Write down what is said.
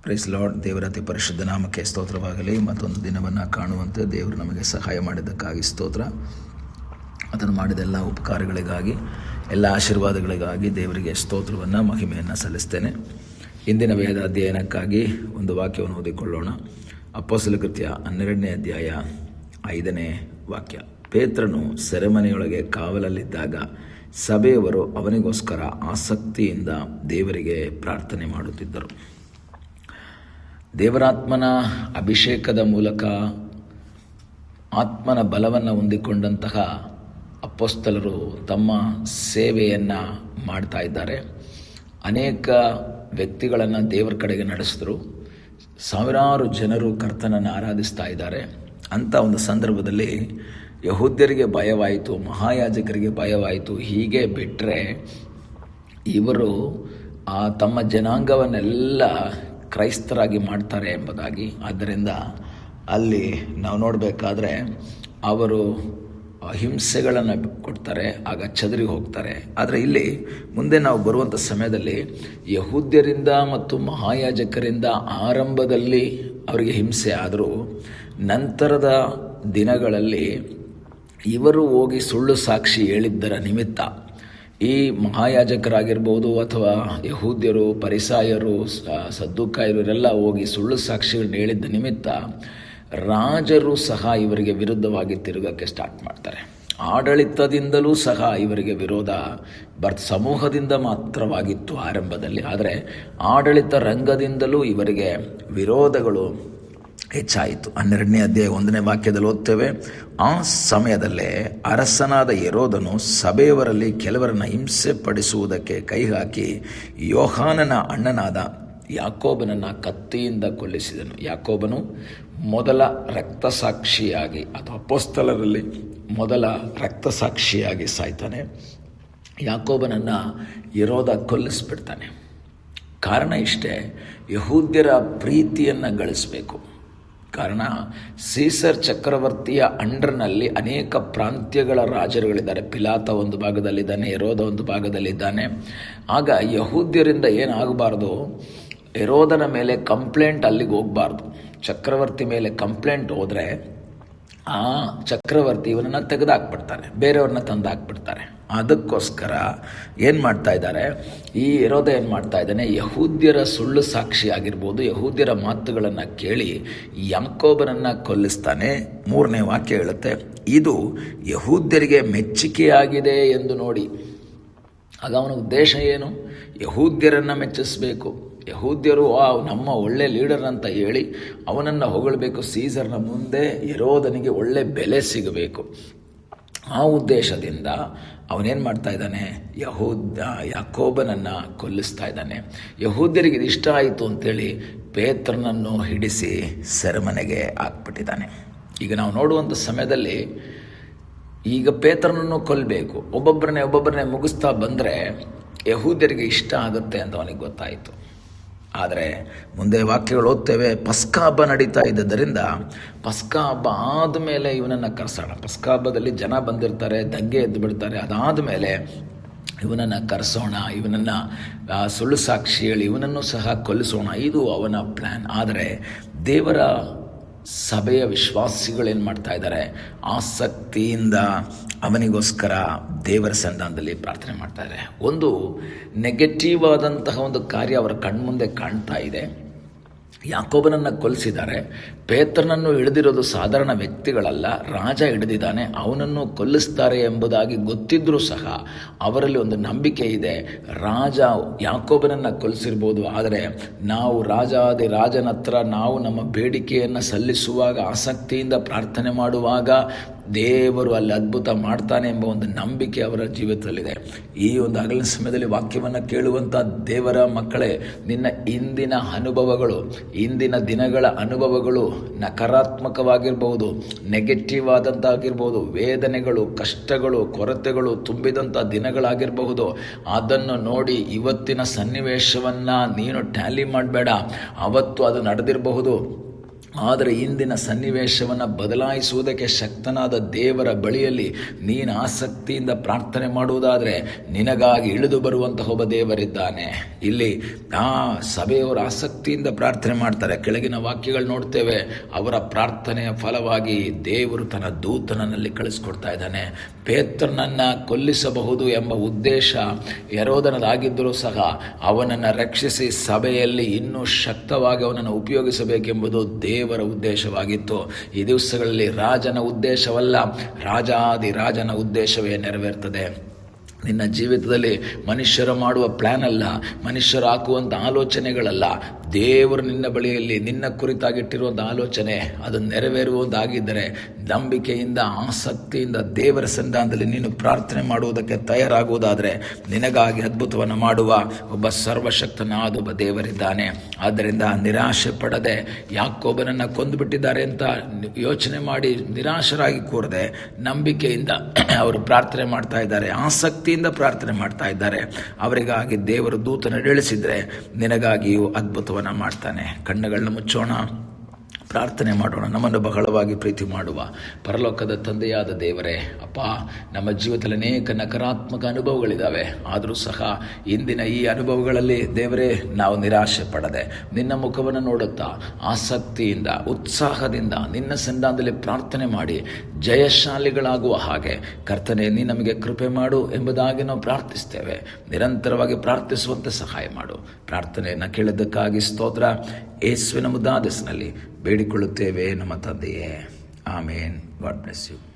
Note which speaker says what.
Speaker 1: Price lord. ದೇವರ ಅತಿ ಪರಿಶುದ್ಧ ನಾಮಕ್ಕೆ ಸ್ತೋತ್ರವಾಗಲಿ. ಮತ್ತೊಂದು ದಿನವನ್ನು ಕಾಣುವಂತೆ ದೇವರು ನಮಗೆ ಸಹಾಯ ಮಾಡಿದ್ದಕ್ಕಾಗಿ ಸ್ತೋತ್ರ. ಅದನ್ನು ಮಾಡಿದ ಎಲ್ಲ ಉಪಕಾರಗಳಿಗಾಗಿ, ಎಲ್ಲ ಆಶೀರ್ವಾದಗಳಿಗಾಗಿ ದೇವರಿಗೆ ಸ್ತೋತ್ರವನ್ನು, ಮಹಿಮೆಯನ್ನು ಸಲ್ಲಿಸ್ತೇನೆ. ಇಂದಿನ ವೇದ ಅಧ್ಯಯನಕ್ಕಾಗಿ ಒಂದು ವಾಕ್ಯವನ್ನು ಓದಿಕೊಳ್ಳೋಣ. ಅಪೊಸ್ತಲ ಕೃತ್ಯ 12ನೇ ಅಧ್ಯಾಯ 5ನೇ ವಾಕ್ಯ. ಪೇತ್ರನು ಸೆರೆಮನೆಯೊಳಗೆ ಕಾವಲಲ್ಲಿದ್ದಾಗ ಸಭೆಯವರು ಅವನಿಗೋಸ್ಕರ ಆಸಕ್ತಿಯಿಂದ ದೇವರಿಗೆ ಪ್ರಾರ್ಥನೆ ಮಾಡುತ್ತಿದ್ದರು. ದೇವರಾತ್ಮನ ಅಭಿಷೇಕದ ಮೂಲಕ ಆತ್ಮನ ಬಲವನ್ನು ಹೊಂದಿಕೊಂಡಂತಹ ಅಪೊಸ್ತಲರು ತಮ್ಮ ಸೇವೆಯನ್ನು ಮಾಡ್ತಾ ಇದ್ದಾರೆ. ಅನೇಕ ವ್ಯಕ್ತಿಗಳನ್ನು ದೇವರ ಕಡೆಗೆ ನಡೆಸಿದ್ರು. ಸಾವಿರಾರು ಜನರು ಕರ್ತನನ್ನು ಆರಾಧಿಸ್ತಾ ಇದ್ದಾರೆ. ಅಂಥ ಒಂದು ಸಂದರ್ಭದಲ್ಲಿ ಯಹೂದ್ಯರಿಗೆ ಭಯವಾಯಿತು, ಮಹಾಯಾಜಕರಿಗೆ ಭಯವಾಯಿತು. ಹೀಗೆ ಬಿಟ್ಟರೆ ಇವರು ತಮ್ಮ ಜನಾಂಗವನ್ನೆಲ್ಲ ಕ್ರೈಸ್ತರಾಗಿ ಮಾಡ್ತಾರೆ ಎಂಬುದಾಗಿ. ಆದ್ದರಿಂದ ಅಲ್ಲಿ ನಾವು ನೋಡಬೇಕಾದ್ರೆ ಅವರು ಹಿಂಸೆಗಳನ್ನು ಕೊಡ್ತಾರೆ, ಆಗ ಚದರಿ ಹೋಗ್ತಾರೆ. ಆದರೆ ಇಲ್ಲಿ ಮುಂದೆ ನಾವು ಬರುವಂಥ ಸಮಯದಲ್ಲಿ ಯಹೂದ್ಯರಿಂದ ಮತ್ತು ಮಹಾಯಾಜಕರಿಂದ ಆರಂಭದಲ್ಲಿ ಅವರಿಗೆ ಹಿಂಸೆ ಆದರೂ ನಂತರದ ದಿನಗಳಲ್ಲಿ ಇವರು ಹೋಗಿ ಸುಳ್ಳು ಸಾಕ್ಷಿ ಹೇಳಿದ್ದರ ನಿಮಿತ್ತ ಈ ಮಹಾಯಾಜಕರಾಗಿರ್ಬೋದು ಅಥವಾ ಯಹೂದ್ಯರು, ಪರಿಸಾಯರು, ಸದ್ದುಕಾಯರು ಇವರೆಲ್ಲ ಹೋಗಿ ಸುಳ್ಳು ಸಾಕ್ಷಿಗಳನ್ನ ಹೇಳಿದ್ದ ನಿಮಿತ್ತ ರಾಜರು ಸಹ ಇವರಿಗೆ ವಿರುದ್ಧವಾಗಿ ತಿರುಗಕ್ಕೆ ಸ್ಟಾರ್ಟ್ ಮಾಡ್ತಾರೆ. ಆಡಳಿತದಿಂದಲೂ ಸಹ ಇವರಿಗೆ ವಿರೋಧ ಸಮೂಹದಿಂದ ಮಾತ್ರವಾಗಿತ್ತು ಆರಂಭದಲ್ಲಿ. ಆದರೆ ಆಡಳಿತ ರಂಗದಿಂದಲೂ ಇವರಿಗೆ ವಿರೋಧಗಳು ಹೆಚ್ಚಾಯಿತು. 12ನೇ ಅಧ್ಯಾಯ 1ನೇ ವಾಕ್ಯದಲ್ಲಿ ಓದ್ತೇವೆ. ಆ ಸಮಯದಲ್ಲೇ ಅರಸನಾದ ಹೆರೋದನು ಸಭೆಯವರಲ್ಲಿ ಕೆಲವರನ್ನು ಹಿಂಸೆ ಪಡಿಸುವುದಕ್ಕೆ ಕೈ ಹಾಕಿ ಯೋಹಾನನ ಅಣ್ಣನಾದ ಯಾಕೋಬನನ್ನು ಕತ್ತಿಯಿಂದ ಕೊಲ್ಲಿಸಿದನು. ಯಾಕೋಬನು ಮೊದಲ ರಕ್ತಸಾಕ್ಷಿಯಾಗಿ ಅಥವಾ ಅಪೊಸ್ತಲರಲ್ಲಿ ಮೊದಲ ರಕ್ತಸಾಕ್ಷಿಯಾಗಿ ಸಾಯ್ತಾನೆ. ಯಾಕೋಬನನ್ನು ಹೆರೋದ ಕೊಲ್ಲಿಸ್ಬಿಡ್ತಾನೆ. ಕಾರಣ ಇಷ್ಟೇ, ಯಹೂದ್ಯರ ಪ್ರೀತಿಯನ್ನು ಗಳಿಸಬೇಕು. ಕಾರಣ ಸೀಸರ್ ಚಕ್ರವರ್ತಿಯ ಅಂಡರ್ನಲ್ಲಿ ಅನೇಕ ಪ್ರಾಂತ್ಯಗಳ ರಾಜರುಗಳಿದ್ದಾರೆ. ಪಿಲಾತ ಒಂದು ಭಾಗದಲ್ಲಿದ್ದಾನೆ, ಹೆರೋದ ಒಂದು ಭಾಗದಲ್ಲಿದ್ದಾನೆ. ಆಗ ಯಹೂದ್ಯರಿಂದ ಏನಾಗಬಾರ್ದು, ಹೆರೋದನ ಮೇಲೆ ಕಂಪ್ಲೇಂಟ್ ಅಲ್ಲಿಗೆ ಹೋಗಬಾರ್ದು. ಚಕ್ರವರ್ತಿ ಮೇಲೆ ಕಂಪ್ಲೇಂಟ್ ಹೋದರೆ ಆ ಚಕ್ರವರ್ತಿ ಇವನನ್ನು ತೆಗೆದುಹಾಕ್ಬಿಡ್ತಾನೆ, ಬೇರೆಯವ್ರನ್ನ ತಂದು ಹಾಕ್ಬಿಡ್ತಾರೆ. ಅದಕ್ಕೋಸ್ಕರ ಏನು ಮಾಡ್ತಾ ಇದ್ದಾರೆ, ಈ ಹೆರೋದ ಏನು ಮಾಡ್ತಾ ಇದ್ದಾನೆ, ಯಹೂದ್ಯರ ಸುಳ್ಳು ಸಾಕ್ಷಿ ಆಗಿರ್ಬೋದು, ಯಹೂದ್ಯರ ಮಾತುಗಳನ್ನು ಕೇಳಿ ಯಾಕೋಬನನ್ನು ಕೊಲ್ಲಿಸ್ತಾನೆ. 3ನೇ ವಾಕ್ಯ ಹೇಳುತ್ತೆ, ಇದು ಯಹೂದ್ಯರಿಗೆ ಮೆಚ್ಚುಗೆಯಾಗಿದೆ ಎಂದು ನೋಡಿ. ಆಗ ಅವನ ಉದ್ದೇಶ ಏನು, ಯಹೂದ್ಯರನ್ನು ಮೆಚ್ಚಿಸಬೇಕು. ಯಹೂದ್ಯರು ನಮ್ಮ ಒಳ್ಳೆ ಲೀಡರ್ ಅಂತ ಹೇಳಿ ಅವನನ್ನು ಹೊಗಳಬೇಕು. ಸೀಸರ್ನ ಮುಂದೆ ಹೆರೋದನಿಗೆ ಒಳ್ಳೆ ಬೆಲೆ ಸಿಗಬೇಕು. ಆ ಉದ್ದೇಶದಿಂದ ಅವನೇನು ಮಾಡ್ತಾ ಇದ್ದಾನೆ, ಯಾಕೋಬನನ್ನು ಕೊಲ್ಲಿಸ್ತಾ ಇದ್ದಾನೆ. ಯಹೂದ್ಯರಿಗೆ ಇದು ಇಷ್ಟ ಆಯಿತು ಅಂತೇಳಿ ಪೇತ್ರನನ್ನು ಹಿಡಿಸಿ ಸೆರೆಮನೆಗೆ ಹಾಕ್ಬಿಟ್ಟಿದ್ದಾನೆ. ಈಗ ನಾವು ನೋಡುವಂಥ ಸಮಯದಲ್ಲಿ ಈಗ ಪೇತ್ರನನ್ನು ಕೊಲ್ಲಬೇಕು. ಒಬ್ಬೊಬ್ಬರನ್ನೇ ಮುಗಿಸ್ತಾ ಬಂದರೆ ಯಹೂದ್ಯರಿಗೆ ಇಷ್ಟ ಆಗುತ್ತೆ ಅಂತ ಅವನಿಗೆ ಗೊತ್ತಾಯಿತು. ಆದರೆ ಮುಂದೆ ವಾಕ್ಯಗಳು ಓದ್ತೇವೆ. ಪಸ್ಕ ಹಬ್ಬ ನಡೀತಾ ಇದ್ದರಿಂದ ಪಸ್ಕ ಹಬ್ಬ ಆದಮೇಲೆ ಇವನನ್ನು ಕರೆಸೋಣ. ಪಸ್ಕ ಹಬ್ಬದಲ್ಲಿ ಜನ ಬಂದಿರ್ತಾರೆ, ದಂಗೆ ಎದ್ದು ಬಿಡ್ತಾರೆ. ಅದಾದ ಮೇಲೆ ಇವನನ್ನು ಕರೆಸೋಣ, ಇವನನ್ನು ಸುಳ್ಳು ಸಾಕ್ಷಿ ಹೇಳಿ ಇವನನ್ನು ಸಹ ಕೊಲ್ಲಿಸೋಣ, ಇದು ಅವನ ಪ್ಲ್ಯಾನ್. ಆದರೆ ದೇವರ ಸಭೆಯ ವಿಶ್ವಾಸಿಗಳೇನು ಮಾಡ್ತಾ ಇದ್ದಾರೆ, ಆಸಕ್ತಿಯಿಂದ ಅವನಿಗೋಸ್ಕರ ದೇವರ ಸನ್ನಿಧಾನದಲ್ಲಿ ಪ್ರಾರ್ಥನೆ ಮಾಡ್ತಾ ಇದ್ದಾರೆ. ಒಂದು ನೆಗೆಟಿವ್ ಆದಂತಹ ಒಂದು ಕಾರ್ಯ ಅವರ ಕಣ್ಮುಂದೆ ಕಾಣ್ತಾ ಇದೆ. ಯಾಕೋಬನನ್ನು ಕೊಲ್ಲಿಸಿದ್ದಾರೆ. ಪೇತ್ರನನ್ನು ಹಿಡಿದಿರೋದು ಸಾಧಾರಣ ವ್ಯಕ್ತಿಗಳಲ್ಲ, ರಾಜ ಹಿಡಿದಿದ್ದಾನೆ, ಅವನನ್ನು ಕೊಲ್ಲಿಸ್ತಾರೆ ಎಂಬುದಾಗಿ ಗೊತ್ತಿದ್ರೂ ಸಹ ಅವರಲ್ಲಿ ಒಂದು ನಂಬಿಕೆ ಇದೆ. ರಾಜ ಯಾಕೋಬನನ್ನು ಕೊಲ್ಲಿಸಿರ್ಬೋದು, ಆದರೆ ನಾವು ರಾಜನ ಹತ್ರ ನಾವು ನಮ್ಮ ಬೇಡಿಕೆಯನ್ನು ಸಲ್ಲಿಸುವಾಗ, ಆಸಕ್ತಿಯಿಂದ ಪ್ರಾರ್ಥನೆ ಮಾಡುವಾಗ ದೇವರು ಅಲ್ಲಿ ಅದ್ಭುತ ಮಾಡ್ತಾನೆ ಎಂಬ ಒಂದು ನಂಬಿಕೆ ಅವರ ಜೀವಿತದಲ್ಲಿದೆ. ಈ ಒಂದು ಹಗಲಿನ ಸಮಯದಲ್ಲಿ ವಾಕ್ಯವನ್ನು ಕೇಳುವಂಥ ದೇವರ ಮಕ್ಕಳೇ, ನಿನ್ನ ಇಂದಿನ ಅನುಭವಗಳು, ಇಂದಿನ ದಿನಗಳ ಅನುಭವಗಳು ನಕಾರಾತ್ಮಕವಾಗಿರ್ಬೋದು, ನೆಗೆಟಿವ್ ಆದಂತಾಗಿರ್ಬೋದು, ವೇದನೆಗಳು, ಕಷ್ಟಗಳು, ಕೊರತೆಗಳು ತುಂಬಿದಂಥ ದಿನಗಳಾಗಿರಬಹುದು. ಅದನ್ನು ನೋಡಿ ಇವತ್ತಿನ ಸನ್ನಿವೇಶವನ್ನು ನೀನು ಟ್ಯಾಲಿ ಮಾಡಬೇಡ. ಅವತ್ತು ಅದು ನಡೆದಿರಬಹುದು, ಆದರೆ ಇಂದಿನ ಸನ್ನಿವೇಶವನ್ನು ಬದಲಾಯಿಸುವುದಕ್ಕೆ ಶಕ್ತನಾದ ದೇವರ ಬಳಿಯಲ್ಲಿ ನೀನು ಆಸಕ್ತಿಯಿಂದ ಪ್ರಾರ್ಥನೆ ಮಾಡುವುದಾದರೆ ನಿನಗಾಗಿ ಇಳಿದು ಬರುವಂತಹ ಒಬ್ಬ ದೇವರಿದ್ದಾನೆ. ಇಲ್ಲಿ ಸಭೆಯವರು ಆಸಕ್ತಿಯಿಂದ ಪ್ರಾರ್ಥನೆ ಮಾಡ್ತಾರೆ. ಕೆಳಗಿನ ವಾಕ್ಯಗಳು ನೋಡ್ತೇವೆ. ಅವರ ಪ್ರಾರ್ಥನೆಯ ಫಲವಾಗಿ ದೇವರು ತನ್ನ ದೂತನಲ್ಲಿ ಕಳಿಸ್ಕೊಡ್ತಾ ಇದ್ದಾನೆ. ಪೇತ್ರನನ್ನು ಕೊಲ್ಲಿಸಬಹುದು ಎಂಬ ಉದ್ದೇಶ ಹೆರೋದನದಾಗಿದ್ದರೂ ಸಹ ಅವನನ್ನು ರಕ್ಷಿಸಿ ಸಭೆಯಲ್ಲಿ ಇನ್ನೂ ಶಕ್ತವಾಗಿ ಅವನನ್ನು ಉಪಯೋಗಿಸಬೇಕೆಂಬುದು ದೇವರ ಉದ್ದೇಶವಾಗಿತ್ತು. ಈ ದಿವಸಗಳಲ್ಲಿ ರಾಜನ ಉದ್ದೇಶವಲ್ಲ, ರಾಜಾದಿರಾಜನ ಉದ್ದೇಶವೇ ನೆರವೇರ್ತದೆ. ನಿನ್ನ ಜೀವಿತದಲ್ಲಿ ಮನುಷ್ಯರು ಮಾಡುವ ಪ್ಲ್ಯಾನ್ ಅಲ್ಲ, ಮನುಷ್ಯರು ಹಾಕುವಂಥ ಆಲೋಚನೆಗಳಲ್ಲ, ದೇವರು ನಿನ್ನ ಬಳಿಯಲ್ಲಿ ನಿನ್ನ ಕುರಿತಾಗಿಟ್ಟಿರುವಂಥ ಆಲೋಚನೆ ಅದು ನೆರವೇರುವುದಾಗಿದ್ದರೆ ನಂಬಿಕೆಯಿಂದ ಆಸಕ್ತಿಯಿಂದ ದೇವರ ಸನ್ನಿಧಾನದಲ್ಲಿ ನೀನು ಪ್ರಾರ್ಥನೆ ಮಾಡುವುದಕ್ಕೆ ತಯಾರಾಗುವುದಾದರೆ ನಿನಗಾಗಿ ಅದ್ಭುತವನ್ನು ಮಾಡುವ ಒಬ್ಬ ಸರ್ವಶಕ್ತನಾದ ಒಬ್ಬ ದೇವರಿದ್ದಾನೆ. ಆದ್ದರಿಂದ ನಿರಾಶೆ ಪಡದೆ, ಯಾಕೋಬನನ್ನು ಕೊಂದುಬಿಟ್ಟಿದ್ದಾರೆ ಅಂತ ಯೋಚನೆ ಮಾಡಿ ನಿರಾಶರಾಗಿ ಕೂರದೆ ನಂಬಿಕೆಯಿಂದ ಅವರು ಪ್ರಾರ್ಥನೆ ಮಾಡ್ತಾ ಇದ್ದಾರೆ, ಆಸಕ್ತಿಯಿಂದ ಪ್ರಾರ್ಥನೆ ಮಾಡ್ತಾ ಇದ್ದಾರೆ. ಅವರಿಗಾಗಿ ದೇವರು ದೂತನ ಇಳಿಸಿದರೆ ನಿನಗಾಗಿಯೂ ಅದ್ಭುತವನ್ನು ಮಾಡ್ತಾನೆ. ಕಣ್ಣುಗಳನ್ನ ಮುಚ್ಚೋಣ, ಪ್ರಾರ್ಥನೆ ಮಾಡೋಣ. ನಮ್ಮನ್ನು ಬಹಳವಾಗಿ ಪ್ರೀತಿ ಮಾಡುವ ಪರಲೋಕದ ತಂದೆಯಾದ ದೇವರೇ, ಅಪ್ಪ, ನಮ್ಮ ಜೀವಿತದಲ್ಲಿ ಅನೇಕ ನಕಾರಾತ್ಮಕ ಅನುಭವಗಳಿದ್ದಾವೆ. ಆದರೂ ಸಹ ಇಂದಿನ ಈ ಅನುಭವಗಳಲ್ಲಿ ದೇವರೇ ನಾವು ನಿರಾಶೆ ಪಡದೆ ನಿನ್ನ ಮುಖವನ್ನು ನೋಡುತ್ತಾ ಆಸಕ್ತಿಯಿಂದ ಉತ್ಸಾಹದಿಂದ ನಿನ್ನ ಸನ್ನಿಧಾನದಲ್ಲಿ ಪ್ರಾರ್ಥನೆ ಮಾಡಿ ಜಯಶಾಲಿಗಳಾಗುವ ಹಾಗೆ ಕರ್ತನೇ ನೀ ನಮಗೆ ಕೃಪೆ ಮಾಡು ಎಂಬುದಾಗಿ ನಾವು ಪ್ರಾರ್ಥಿಸ್ತೇವೆ. ನಿರಂತರವಾಗಿ ಪ್ರಾರ್ಥಿಸುವಂತೆ ಸಹಾಯ ಮಾಡು. ಪ್ರಾರ್ಥನೆಯನ್ನು ಕೇಳಿದ್ದಕ್ಕಾಗಿ ಸ್ತೋತ್ರ. ಯೇಸುವಿನ ಮುದ್ದಾದ ಹೆಸರಿನಲ್ಲಿ ಬೇಡಿಕೊಳ್ಳುತ್ತೇವೆ ನಮ್ಮ ತಂದೆಯೇ, ಆಮೇನ್. God bless you.